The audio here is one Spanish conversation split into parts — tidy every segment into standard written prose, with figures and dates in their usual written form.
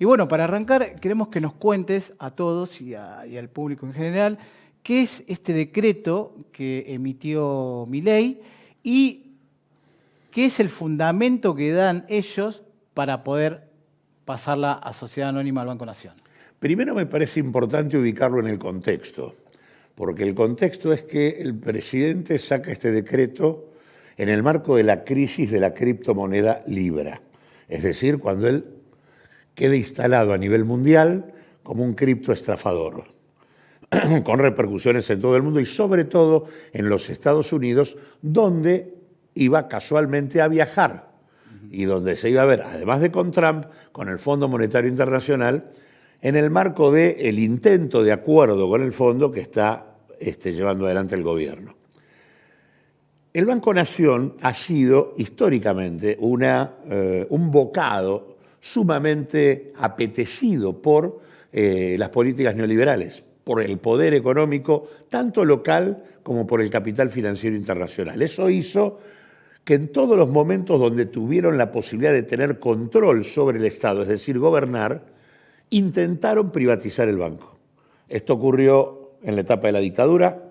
Y bueno, para arrancar, queremos que nos cuentes a todos y al público en general qué es este decreto que emitió Milei y qué es el fundamento que dan ellos para poder pasarla a Sociedad Anónima al Banco Nación. Primero me parece importante ubicarlo en el contexto, porque el contexto es que el presidente saca este decreto en el marco de la crisis de la criptomoneda Libra, es decir, cuando él queda instalado a nivel mundial como un criptoestafador, con repercusiones en todo el mundo y sobre todo en los Estados Unidos, donde iba casualmente a viajar y donde se iba a ver, además de con Trump, con el Fondo Monetario Internacional, en el marco del intento de acuerdo con el fondo que está llevando adelante el gobierno. El Banco Nación ha sido históricamente un bocado sumamente apetecido por las políticas neoliberales, por el poder económico, tanto local como por el capital financiero internacional. Eso hizo que en todos los momentos donde tuvieron la posibilidad de tener control sobre el Estado, es decir, gobernar, intentaron privatizar el banco. Esto ocurrió en la etapa de la dictadura,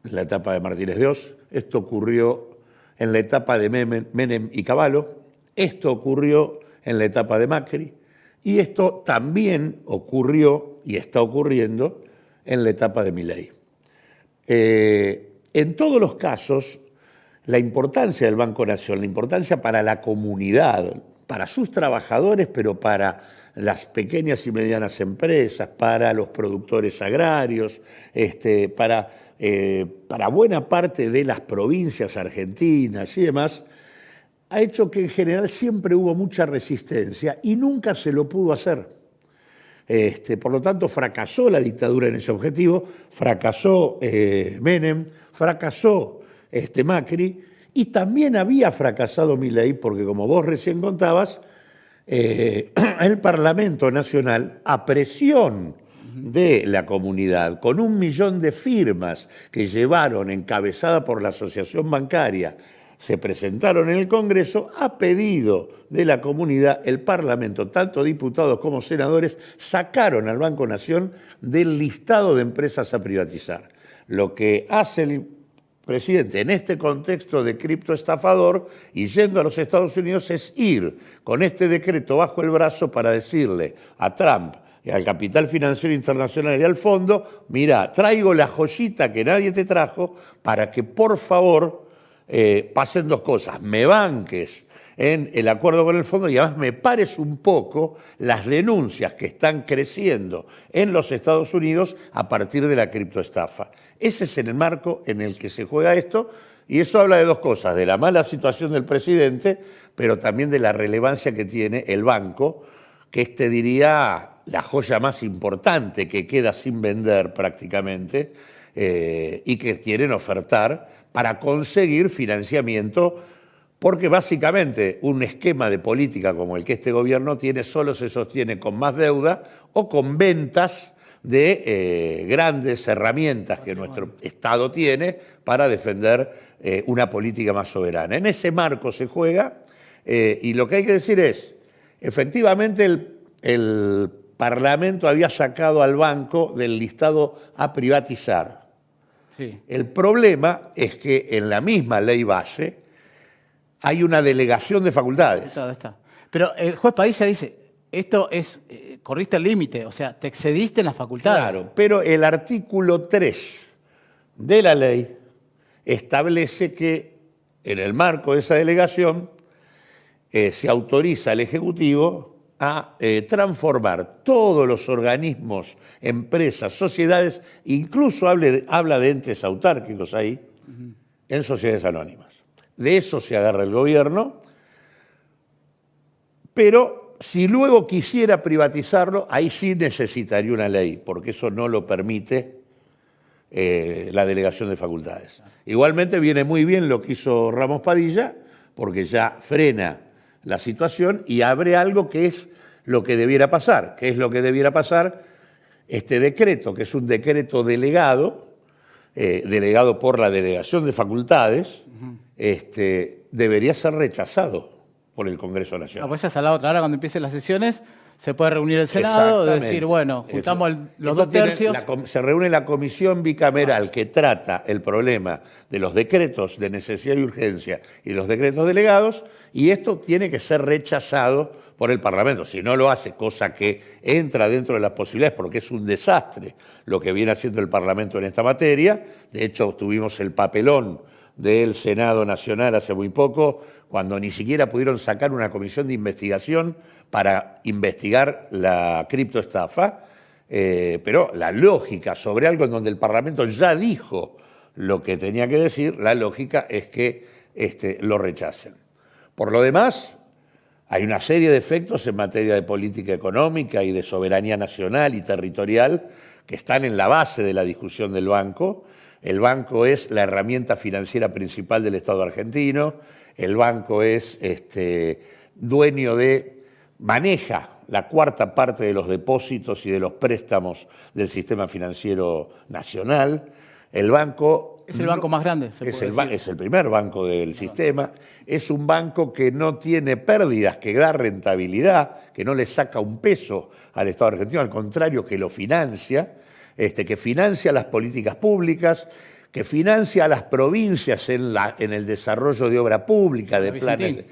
en la etapa de Martínez de Oz, esto ocurrió en la etapa de Menem y Cavallo, esto ocurrió en la etapa de Macri, y esto también ocurrió y está ocurriendo en la etapa de Milei. En todos los casos, la importancia del Banco Nación, la importancia para la comunidad, para sus trabajadores, pero para las pequeñas y medianas empresas, para los productores agrarios, para buena parte de las provincias argentinas y demás, ha hecho que en general siempre hubo mucha resistencia y nunca se lo pudo hacer. Por lo tanto, fracasó la dictadura en ese objetivo, fracasó Menem, fracasó Macri, y también había fracasado Milei, porque como vos recién contabas, el Parlamento Nacional, a presión de la comunidad, con 1 millón de firmas que llevaron, encabezada por la Asociación Bancaria, se presentaron en el Congreso, a pedido de la comunidad, el Parlamento, tanto diputados como senadores, sacaron al Banco Nación del listado de empresas a privatizar. Lo que hace el presidente en este contexto de criptoestafador y yendo a los Estados Unidos es ir con este decreto bajo el brazo para decirle a Trump y al capital financiero internacional y al fondo, mira, traigo la joyita que nadie te trajo para que por favor pasen dos cosas, me banques en el acuerdo con el fondo y además me pares un poco las denuncias que están creciendo en los Estados Unidos a partir de la criptoestafa. Ese es el marco en el que se juega esto y eso habla de dos cosas, de la mala situación del presidente, pero también de la relevancia que tiene el banco, que diría la joya más importante que queda sin vender prácticamente y que quieren ofertar para conseguir financiamiento, porque básicamente un esquema de política como el que este gobierno tiene solo se sostiene con más deuda o con ventas de grandes herramientas que nuestro Estado tiene para defender una política más soberana. En ese marco se juega y lo que hay que decir es, efectivamente el Parlamento había sacado al banco del listado a privatizar. Sí. El problema es que en la misma ley base hay una delegación de facultades. Está. Pero el juez Padilla dice, esto es, corriste el límite, o sea, te excediste en las facultades. Claro, pero el artículo 3 de la ley establece que en el marco de esa delegación se autoriza al Ejecutivo a transformar todos los organismos, empresas, sociedades, incluso habla de entes autárquicos ahí, en sociedades anónimas. De eso se agarra el gobierno, pero si luego quisiera privatizarlo, ahí sí necesitaría una ley, porque eso no lo permite la delegación de facultades. Igualmente viene muy bien lo que hizo Ramos Padilla, porque ya frena la situación y abre algo que es lo que debiera pasar. ¿Qué es lo que debiera pasar? Este decreto, que es un decreto delegado, delegado por la delegación de facultades, debería ser rechazado por el Congreso No, Nacional. pues hasta la otra. Ahora cuando empiecen las sesiones se puede reunir el Senado, decir, bueno, juntamos los 2 tercios. Se reúne la comisión bicameral que trata el problema de los decretos de necesidad y urgencia y los decretos delegados, y esto tiene que ser rechazado por el Parlamento. Si no lo hace, cosa que entra dentro de las posibilidades, porque es un desastre lo que viene haciendo el Parlamento en esta materia. De hecho, tuvimos el papelón del Senado Nacional hace muy poco, cuando ni siquiera pudieron sacar una comisión de investigación para investigar la criptoestafa, pero la lógica sobre algo en donde el Parlamento ya dijo lo que tenía que decir, la lógica es que lo rechacen. Por lo demás, hay una serie de efectos en materia de política económica y de soberanía nacional y territorial que están en la base de la discusión del banco. El banco es la herramienta financiera principal del Estado argentino. El banco es maneja la 1/4 parte de los depósitos y de los préstamos del sistema financiero nacional. El banco... Es el banco más grande, es el primer banco del sistema. Es un banco que no tiene pérdidas, que da rentabilidad, que no le saca un peso al Estado argentino, al contrario, que lo financia, que financia las políticas públicas, que financia a las provincias en el desarrollo de obra pública, de planes.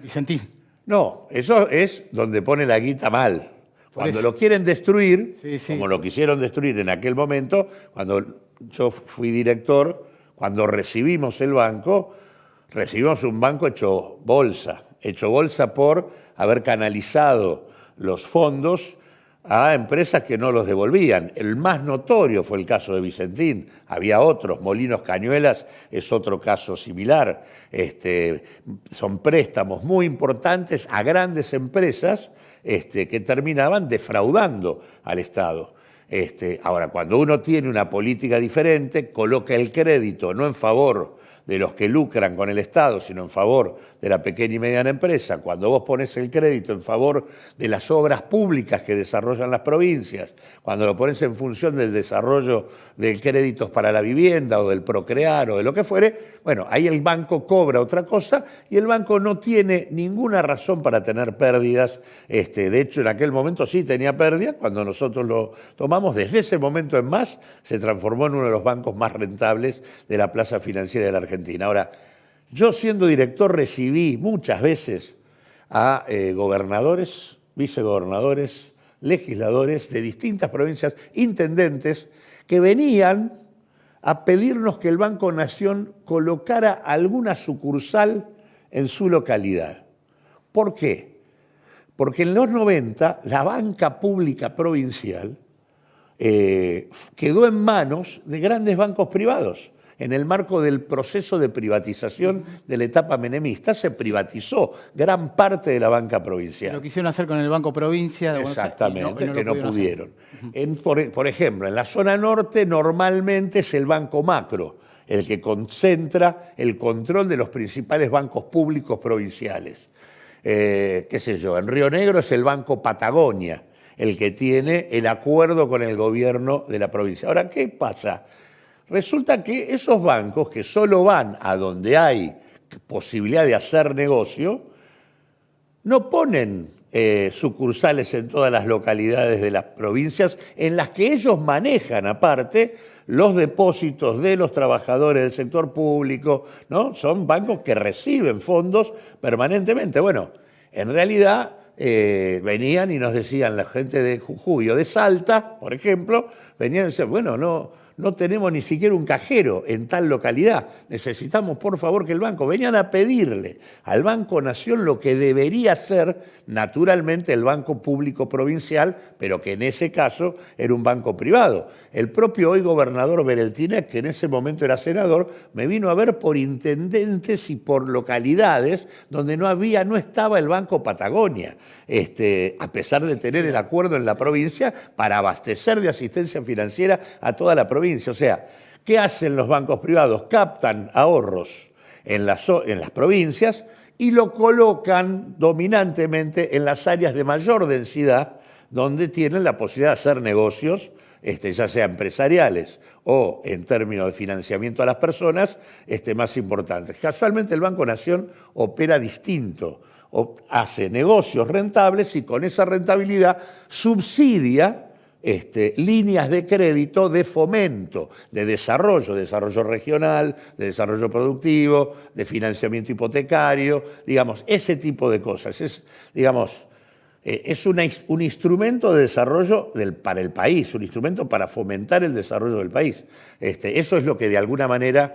Vicentín. No, eso es donde pone la guita mal. Cuando lo quieren destruir, como lo quisieron destruir en aquel momento, cuando yo fui director, cuando recibimos el banco, recibimos un banco hecho bolsa por haber canalizado los fondos a empresas que no los devolvían. El más notorio fue el caso de Vicentín. Había otros, Molinos Cañuelas es otro caso similar. Son préstamos muy importantes a grandes empresas que terminaban defraudando al Estado. Ahora, cuando uno tiene una política diferente, coloca el crédito no en favor de los que lucran con el Estado, sino en favor de la pequeña y mediana empresa. Cuando vos pones el crédito en favor de las obras públicas que desarrollan las provincias, cuando lo pones en función del desarrollo de créditos para la vivienda o del procrear o de lo que fuere, bueno, ahí el banco cobra otra cosa y el banco no tiene ninguna razón para tener pérdidas. De hecho, en aquel momento sí tenía pérdidas, cuando nosotros lo tomamos, desde ese momento en más, se transformó en uno de los bancos más rentables de la plaza financiera de la Argentina. Ahora, yo siendo director recibí muchas veces a gobernadores, vicegobernadores, legisladores de distintas provincias, intendentes, que venían a pedirnos que el Banco Nación colocara alguna sucursal en su localidad. ¿Por qué? Porque en los 90 la banca pública provincial quedó en manos de grandes bancos privados. En el marco del proceso de privatización de la etapa menemista, se privatizó gran parte de la banca provincial. Lo quisieron hacer con el Banco Provincia de Buenos Aires. Exactamente, que no pudieron. Por ejemplo, en la zona norte normalmente es el Banco Macro el que concentra el control de los principales bancos públicos provinciales. Qué sé yo, en Río Negro es el Banco Patagonia el que tiene el acuerdo con el gobierno de la provincia. Ahora, ¿qué pasa? Resulta que esos bancos que solo van a donde hay posibilidad de hacer negocio, no ponen sucursales en todas las localidades de las provincias en las que ellos manejan aparte los depósitos de los trabajadores del sector público, ¿no? Son bancos que reciben fondos permanentemente. Bueno, en realidad venían y nos decían la gente de Jujuy o de Salta, por ejemplo, venían y decían, bueno, no tenemos ni siquiera un cajero en tal localidad. Necesitamos, por favor, que el banco... Venían a pedirle al Banco Nación lo que debería ser, naturalmente, el Banco Público Provincial, pero que en ese caso era un banco privado. El propio hoy gobernador Bereltinec, que en ese momento era senador, me vino a ver por intendentes y por localidades donde no estaba el Banco Patagonia, a pesar de tener el acuerdo en la provincia para abastecer de asistencia financiera a toda la provincia. O sea, ¿qué hacen los bancos privados? Captan ahorros en las provincias y lo colocan dominantemente en las áreas de mayor densidad, donde tienen la posibilidad de hacer negocios, ya sea empresariales o en términos de financiamiento a las personas, más importantes. Casualmente el Banco Nación opera distinto. hace negocios rentables y con esa rentabilidad subsidia líneas de crédito de fomento, de desarrollo regional, de desarrollo productivo, de financiamiento hipotecario, digamos, ese tipo de cosas. Es un instrumento de desarrollo para el país, un instrumento para fomentar el desarrollo del país. Eso es lo que de alguna manera,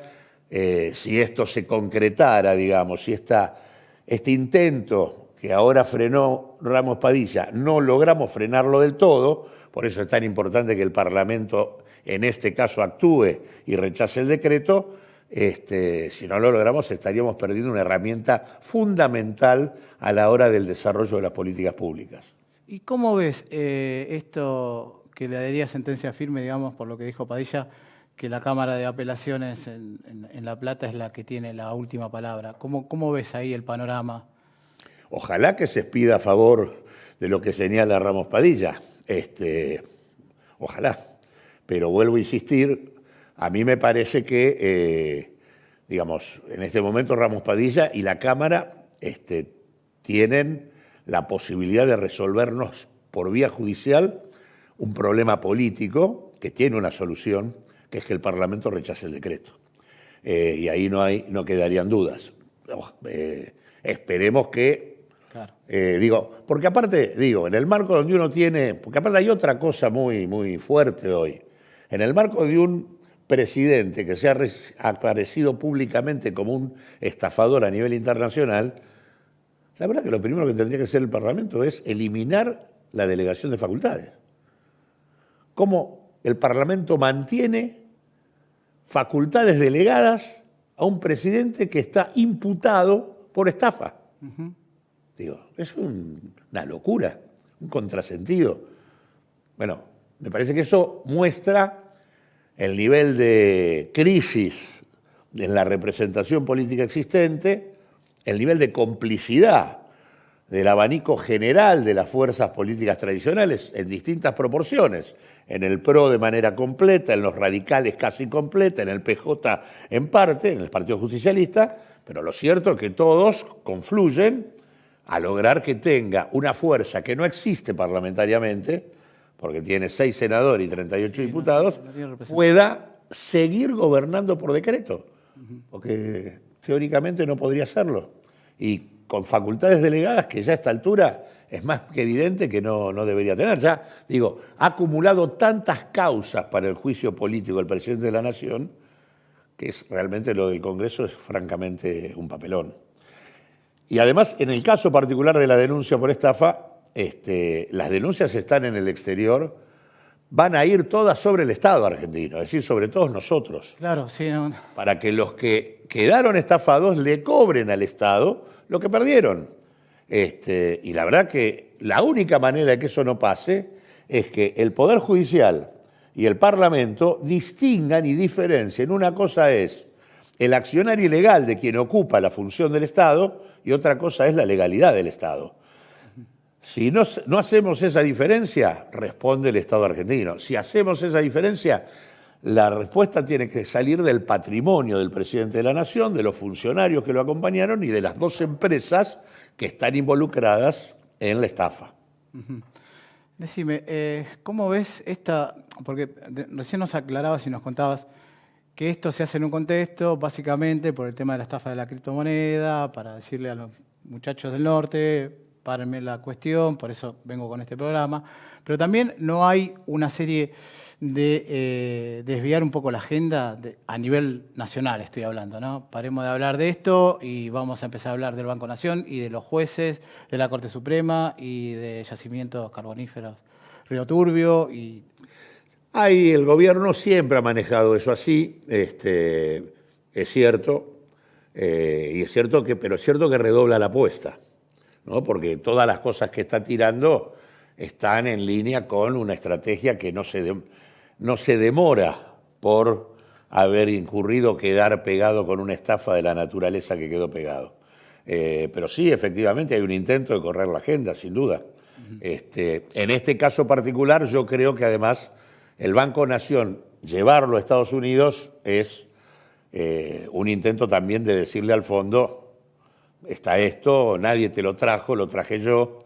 si esto se concretara, digamos, si este intento que ahora frenó Ramos Padilla, no logramos frenarlo del todo. Por eso es tan importante que el Parlamento, en este caso, actúe y rechace el decreto. Si no lo logramos, estaríamos perdiendo una herramienta fundamental a la hora del desarrollo de las políticas públicas. ¿Y cómo ves esto que le daría sentencia firme, digamos, por lo que dijo Padilla, que la Cámara de Apelaciones en La Plata es la que tiene la última palabra? ¿Cómo ves ahí el panorama? Ojalá que se expida a favor de lo que señala Ramos Padilla. Ojalá. Pero vuelvo a insistir, a mí me parece que, digamos, en este momento Ramos Padilla y la Cámara tienen la posibilidad de resolvernos por vía judicial un problema político que tiene una solución, que es que el Parlamento rechace el decreto. Y ahí no quedarían dudas. Esperemos que... Claro. Porque aparte, en el marco donde uno tiene... Porque aparte hay otra cosa muy, muy fuerte hoy. En el marco de un presidente que se ha aparecido públicamente como un estafador a nivel internacional, la verdad que lo primero que tendría que hacer el Parlamento es eliminar la delegación de facultades. ¿Cómo el Parlamento mantiene facultades delegadas a un presidente que está imputado por estafa? Uh-huh. Es una locura, un contrasentido. Bueno, me parece que eso muestra el nivel de crisis en la representación política existente, el nivel de complicidad del abanico general de las fuerzas políticas tradicionales en distintas proporciones, en el PRO de manera completa, en los radicales casi completa, en el PJ en parte, en el Partido Justicialista, pero lo cierto es que todos confluyen a lograr que tenga una fuerza que no existe parlamentariamente, porque tiene 6 senadores y 38 diputados, pueda seguir gobernando por decreto, porque teóricamente no podría hacerlo. Y con facultades delegadas que ya a esta altura es más que evidente que no debería tener. Ya, ha acumulado tantas causas para el juicio político del presidente de la Nación, que realmente lo del Congreso es francamente un papelón. Y además, en el caso particular de la denuncia por estafa, las denuncias están en el exterior, van a ir todas sobre el Estado argentino, es decir, sobre todos nosotros. Claro, sí. No. Para que los que quedaron estafados le cobren al Estado lo que perdieron. Y la verdad que la única manera de que eso no pase es que el Poder Judicial y el Parlamento distingan y diferencien. Una cosa es el accionar ilegal de quien ocupa la función del Estado y otra cosa es la legalidad del Estado. Si no hacemos esa diferencia, responde el Estado argentino. Si hacemos esa diferencia, la respuesta tiene que salir del patrimonio del presidente de la Nación, de los funcionarios que lo acompañaron y de las 2 empresas que están involucradas en la estafa. Uh-huh. Decime, ¿cómo ves esta? Porque recién nos aclarabas y nos contabas que esto se hace en un contexto básicamente por el tema de la estafa de la criptomoneda, para decirle a los muchachos del norte, párenme la cuestión, por eso vengo con este programa, pero también no hay una serie de desviar un poco la agenda a nivel nacional, estoy hablando, ¿no? Paremos de hablar de esto y vamos a empezar a hablar del Banco Nación y de los jueces, de la Corte Suprema y de yacimientos carboníferos Río Turbio y... Ahí el gobierno siempre ha manejado eso así, es cierto, pero es cierto que redobla la apuesta, ¿no? Porque todas las cosas que está tirando están en línea con una estrategia que no se demora por haber incurrido, quedar pegado con una estafa de la naturaleza que quedó pegado. Pero sí, efectivamente, hay un intento de correr la agenda, sin duda. Uh-huh. En este caso particular, yo creo que además el Banco Nación, llevarlo a Estados Unidos es un intento también de decirle al fondo, está esto, nadie te lo trajo, lo traje yo.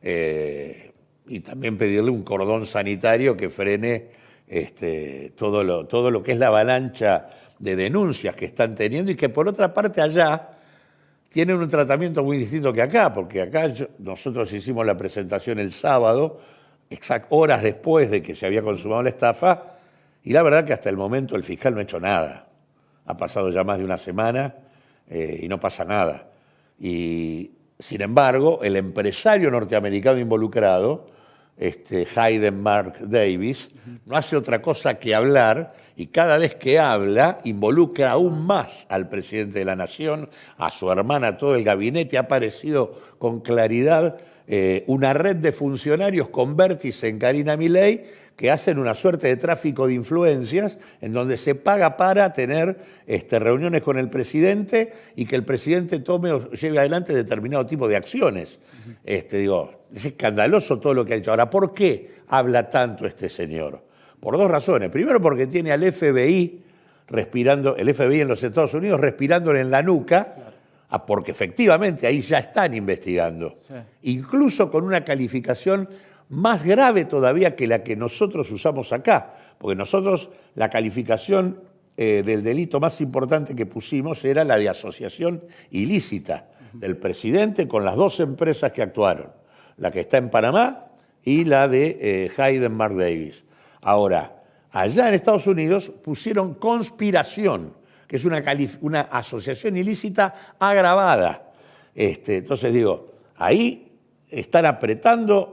Y también pedirle un cordón sanitario que frene todo lo que es la avalancha de denuncias que están teniendo y que por otra parte allá tienen un tratamiento muy distinto que acá, porque acá nosotros hicimos la presentación el sábado, horas después de que se había consumado la estafa, y la verdad que hasta el momento el fiscal no ha hecho nada. Ha pasado ya más de una semana y no pasa nada. Y sin embargo, el empresario norteamericano involucrado, Hayden Mark Davis, no hace otra cosa que hablar, y cada vez que habla involucra aún más al presidente de la Nación, a su hermana, a todo el gabinete. Ha aparecido con claridad una red de funcionarios con vértice en Karina Milei que hacen una suerte de tráfico de influencias en donde se paga para tener reuniones con el presidente y que el presidente tome o lleve adelante determinado tipo de acciones. Es escandaloso todo lo que ha dicho. Ahora, ¿por qué habla tanto este señor? Por dos razones. Primero, porque tiene al FBI respirando, el FBI en los Estados Unidos respirándole en la nuca, claro, porque efectivamente ahí ya están investigando. Sí. Incluso con una calificación más grave todavía que la que nosotros usamos acá, porque nosotros la calificación del delito más importante que pusimos era la de asociación ilícita del presidente con las dos empresas que actuaron, la que está en Panamá y la de Hayden Mark Davis. Ahora, allá en Estados Unidos pusieron conspiración, que es una asociación ilícita agravada. Entonces digo, ahí están apretando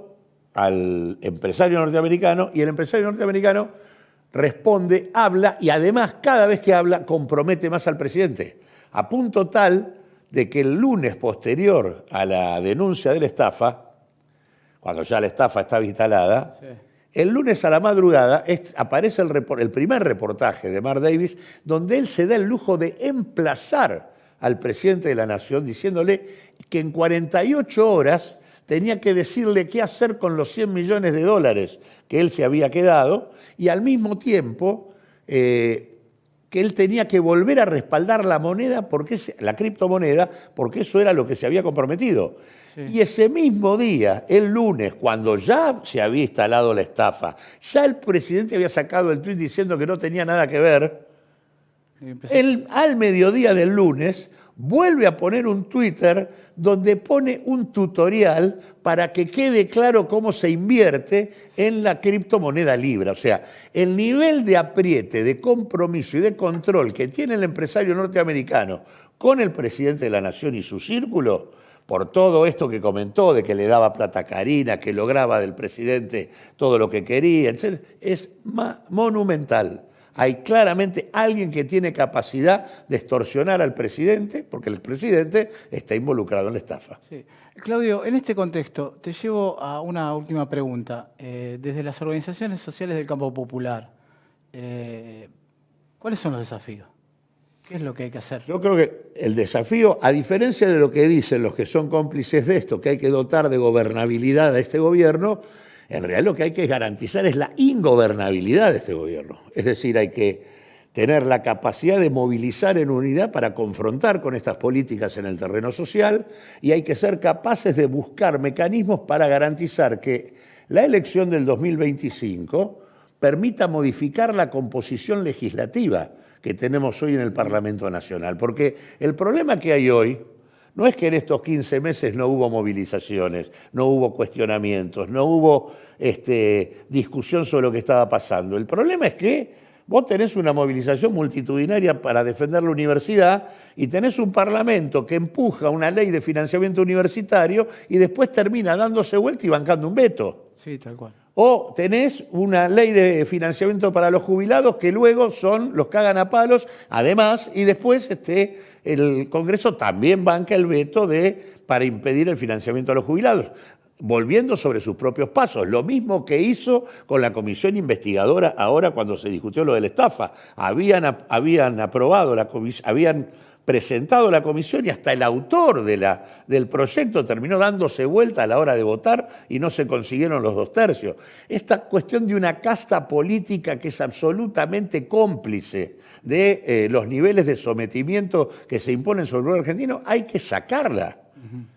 al empresario norteamericano y el empresario norteamericano responde, habla y además cada vez que habla compromete más al presidente, a punto tal de que el lunes posterior a la denuncia de la estafa, cuando ya la estafa estaba instalada, sí, el lunes a la madrugada aparece el primer reportaje de Mark Davis donde él se da el lujo de emplazar al presidente de la Nación diciéndole que en 48 horas tenía que decirle qué hacer con los 100 millones de dólares que él se había quedado y al mismo tiempo que él tenía que volver a respaldar la moneda, la criptomoneda, porque eso era lo que se había comprometido. Sí. Y ese mismo día, el lunes, cuando ya se había instalado la estafa, ya el presidente había sacado el tuit diciendo que no tenía nada que ver, él al mediodía del lunes vuelve a poner un Twitter donde pone un tutorial para que quede claro cómo se invierte en la criptomoneda Libra. O sea, el nivel de apriete, de compromiso y de control que tiene el empresario norteamericano con el presidente de la Nación y su círculo, por todo esto que comentó, de que le daba plata a Karina, que lograba del presidente todo lo que quería, etc., es monumental. Hay claramente alguien que tiene capacidad de extorsionar al presidente, porque el presidente está involucrado en la estafa. Sí. Claudio, en este contexto, te llevo a una última pregunta. Desde las organizaciones sociales del campo popular, ¿cuáles son los desafíos? ¿Qué es lo que hay que hacer? Yo creo que el desafío, a diferencia de lo que dicen los que son cómplices de esto, que hay que dotar de gobernabilidad a este gobierno, en realidad lo que hay que garantizar es la ingobernabilidad de este gobierno. Es decir, hay que tener la capacidad de movilizar en unidad para confrontar con estas políticas en el terreno social y hay que ser capaces de buscar mecanismos para garantizar que la elección del 2025 permita modificar la composición legislativa que tenemos hoy en el Parlamento Nacional. Porque el problema que hay hoy no es que en estos 15 meses no hubo movilizaciones, no hubo cuestionamientos, no hubo discusión sobre lo que estaba pasando. El problema es que vos tenés una movilización multitudinaria para defender la universidad y tenés un Parlamento que empuja una ley de financiamiento universitario y después termina dándose vuelta y bancando un veto. Sí, tal cual. O tenés una ley de financiamiento para los jubilados que luego son los cagan a palos, además, y después el Congreso también banca el veto para impedir el financiamiento a los jubilados. volviendo sobre sus propios pasos. Lo mismo que hizo con la comisión investigadora ahora cuando se discutió lo de la estafa. Habían aprobado habían presentado la comisión y hasta el autor del proyecto terminó dándose vuelta a la hora de votar y no se consiguieron los 2/3. Esta cuestión de una casta política que es absolutamente cómplice de los niveles de sometimiento que se imponen sobre el pueblo argentino, hay que sacarla.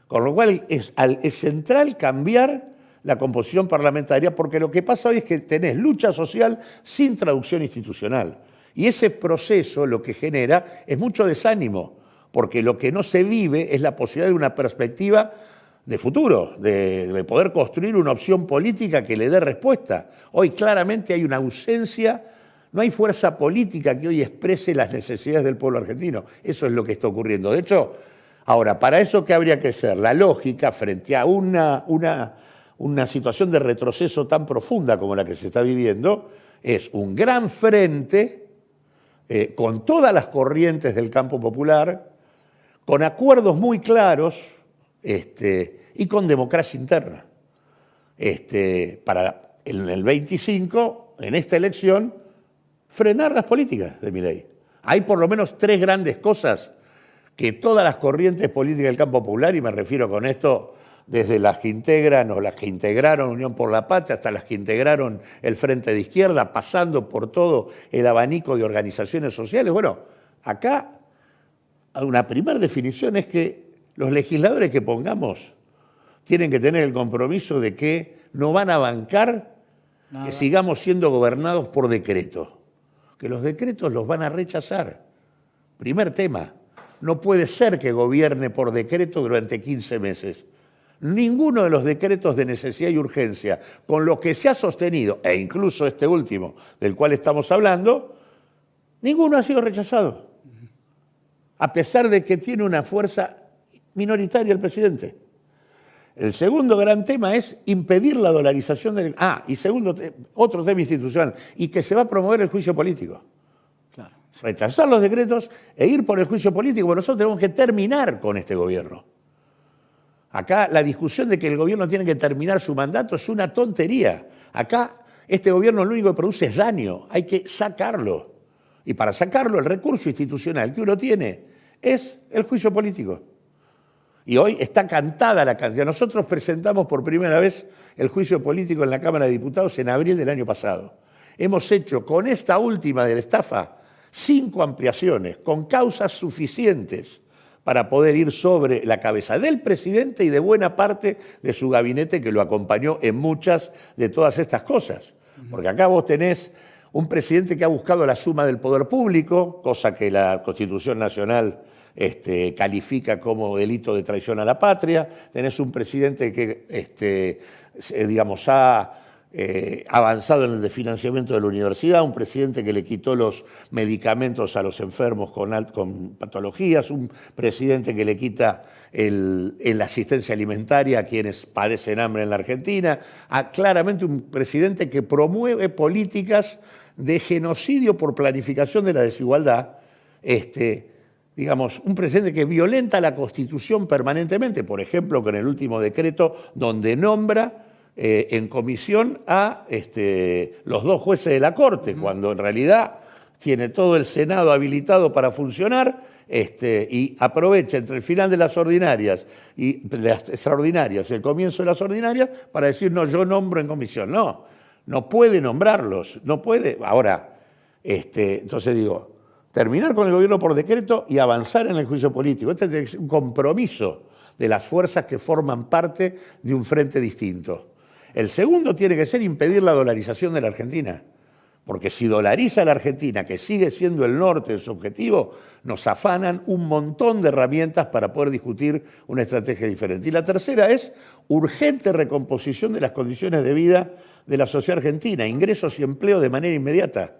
Con lo cual es central cambiar la composición parlamentaria, porque lo que pasa hoy es que tenés lucha social sin traducción institucional. Y ese proceso lo que genera es mucho desánimo, porque lo que no se vive es la posibilidad de una perspectiva de futuro, de poder construir una opción política que le dé respuesta. Hoy claramente hay una ausencia, no hay fuerza política que hoy exprese las necesidades del pueblo argentino. Eso es lo que está ocurriendo. De hecho, ahora, ¿para eso qué habría que ser? La lógica frente a una situación de retroceso tan profunda como la que se está viviendo es un gran frente con todas las corrientes del campo popular, con acuerdos muy claros y con democracia interna. Para en el 25, en esta elección, frenar las políticas de Milei. Hay por lo menos 3 grandes cosas que todas las corrientes políticas del campo popular, y me refiero con esto desde las que integran o las que integraron Unión por la Patria hasta las que integraron el Frente de Izquierda, pasando por todo el abanico de organizaciones sociales. Bueno, acá una primera definición es que los legisladores que pongamos tienen que tener el compromiso de que no van a bancar que sigamos siendo gobernados por decreto, que los decretos los van a rechazar. Primer tema, no puede ser que gobierne por decreto durante 15 meses. Ninguno de los decretos de necesidad y urgencia con los que se ha sostenido, e incluso este último del cual estamos hablando, ninguno ha sido rechazado, a pesar de que tiene una fuerza minoritaria el presidente. El segundo gran tema es impedir la dolarización del... y segundo, otro tema institucional, y que se va a promover el juicio político. Claro. Rechazar los decretos e ir por el juicio político, porque nosotros tenemos que terminar con este gobierno. Acá la discusión de que el gobierno tiene que terminar su mandato es una tontería. Acá este gobierno lo único que produce es daño, hay que sacarlo. Y para sacarlo el recurso institucional que uno tiene es el juicio político. Y hoy está cantada la cantidad. Nosotros presentamos por primera vez el juicio político en la Cámara de Diputados en abril del año pasado. Hemos hecho con esta última de la estafa 5 ampliaciones, con causas suficientes para poder ir sobre la cabeza del presidente y de buena parte de su gabinete que lo acompañó en muchas de todas estas cosas. Porque acá vos tenés un presidente que ha buscado la suma del poder público, cosa que la Constitución Nacional califica como delito de traición a la patria. Tenés un presidente que, digamos, ha avanzado en el desfinanciamiento de la universidad, un presidente que le quitó los medicamentos a los enfermos con patologías, un presidente que le quita la asistencia alimentaria a quienes padecen hambre en la Argentina, claramente un presidente que promueve políticas de genocidio por planificación de la desigualdad, digamos, un presidente que violenta la Constitución permanentemente, por ejemplo, con el último decreto donde nombra en comisión a los 2 jueces de la Corte, cuando en realidad tiene todo el Senado habilitado para funcionar y aprovecha entre el final de las ordinarias y las extraordinarias y el comienzo de las ordinarias para decir, no, yo nombro en comisión. No puede nombrarlos, no puede. Ahora, entonces digo, terminar con el gobierno por decreto y avanzar en el juicio político. Este es un compromiso de las fuerzas que forman parte de un frente distinto. El segundo tiene que ser impedir la dolarización de la Argentina, porque si dolariza la Argentina, que sigue siendo el norte de su objetivo, nos afanan un montón de herramientas para poder discutir una estrategia diferente. Y la tercera es urgente recomposición de las condiciones de vida de la sociedad argentina, ingresos y empleo de manera inmediata.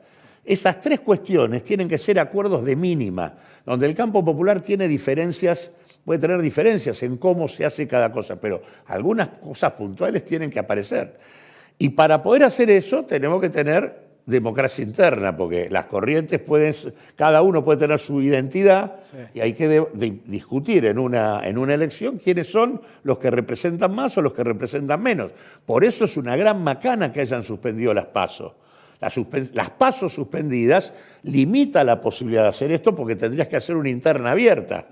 Estas 3 cuestiones tienen que ser acuerdos de mínima, donde el campo popular tiene diferencias, puede tener diferencias en cómo se hace cada cosa, pero algunas cosas puntuales tienen que aparecer. Y para poder hacer eso tenemos que tener democracia interna, porque las corrientes cada uno puede tener su identidad, sí, y hay que discutir en una elección quiénes son los que representan más o los que representan menos. Por eso es una gran macana que hayan suspendido las PASO. Las PASO suspendidas limita la posibilidad de hacer esto porque tendrías que hacer una interna abierta,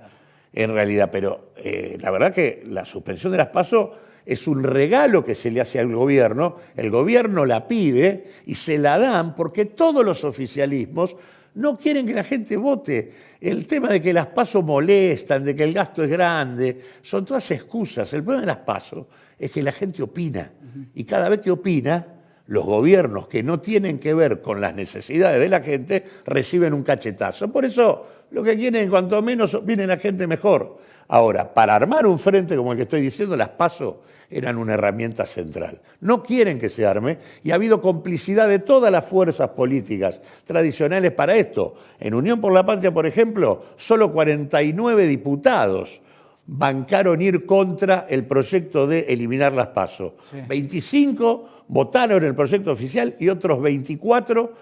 en realidad. Pero la verdad que la suspensión de las PASO es un regalo que se le hace al gobierno, el gobierno la pide y se la dan porque todos los oficialismos no quieren que la gente vote. El tema de que las PASO molestan, de que el gasto es grande, son todas excusas. El problema de las PASO es que la gente opina y cada vez que opina, los gobiernos que no tienen que ver con las necesidades de la gente reciben un cachetazo. Por eso lo que quieren, cuanto menos opine la gente, mejor. Ahora, para armar un frente como el que estoy diciendo, las PASO eran una herramienta central. No quieren que se arme y ha habido complicidad de todas las fuerzas políticas tradicionales para esto. En Unión por la Patria, por ejemplo, solo 49 diputados bancaron ir contra el proyecto de eliminar las PASO. Sí. 25 votaron el proyecto oficial y otros 24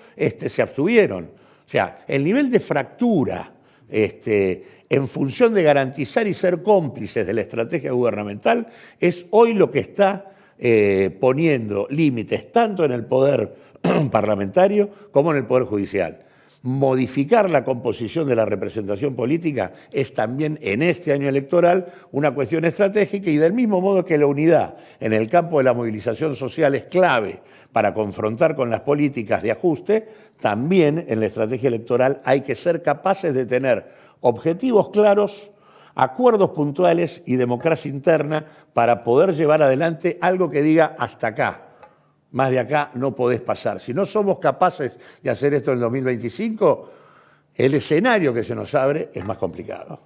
se abstuvieron. O sea, el nivel de fractura en función de garantizar y ser cómplices de la estrategia gubernamental es hoy lo que está poniendo límites tanto en el poder parlamentario como en el poder judicial. Modificar la composición de la representación política es también en este año electoral una cuestión estratégica y del mismo modo que la unidad en el campo de la movilización social es clave para confrontar con las políticas de ajuste, también en la estrategia electoral hay que ser capaces de tener objetivos claros, acuerdos puntuales y democracia interna para poder llevar adelante algo que diga hasta acá. Más de acá no podés pasar. Si no somos capaces de hacer esto en el 2025, el escenario que se nos abre es más complicado.